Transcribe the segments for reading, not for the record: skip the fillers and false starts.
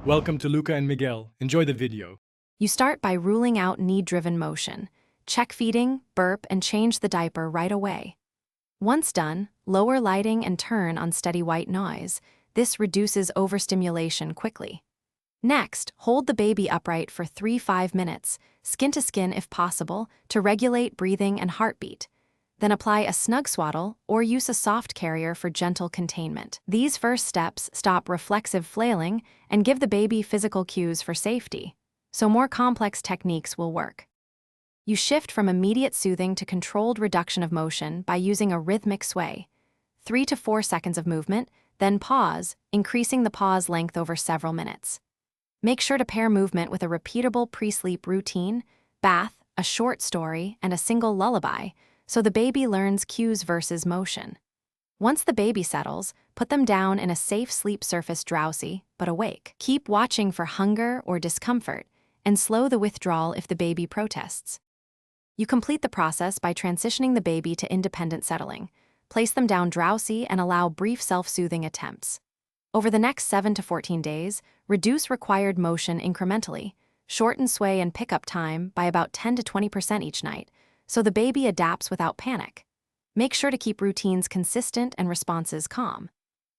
Welcome to Luca and Miguel. Enjoy the video. You start by ruling out need-driven motion. Check feeding, burp, and change the diaper right away. Once done, lower lighting and turn on steady white noise. This reduces overstimulation quickly. Next, hold the baby upright for 3–5 minutes, skin to skin if possible, to regulate breathing and heartbeat. Then apply a snug swaddle or use a soft carrier for gentle containment. These first steps stop reflexive flailing and give the baby physical cues for safety, so more complex techniques will work. You shift from immediate soothing to controlled reduction of motion by using a rhythmic sway. 3 to 4 seconds of movement, then pause, increasing the pause length over several minutes. Make sure to pair movement with a repeatable pre-sleep routine, bath, a short story, and a single lullaby, so the baby learns cues versus motion. Once the baby settles, put them down in a safe sleep surface drowsy, but awake. Keep watching for hunger or discomfort, and slow the withdrawal if the baby protests. You complete the process by transitioning the baby to independent settling. Place them down drowsy and allow brief self-soothing attempts. Over the next 7 to 14 days, reduce required motion incrementally. Shorten sway and pickup time by about 10 to 20% each night, so the baby adapts without panic. Make sure to keep routines consistent and responses calm.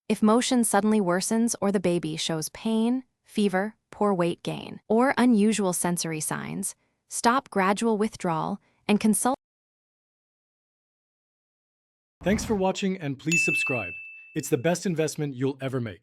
If motion suddenly worsens or the baby shows pain, fever, poor weight gain, or unusual sensory signs, stop gradual withdrawal and consult. Thanks for watching and please subscribe. It's the best investment you'll ever make.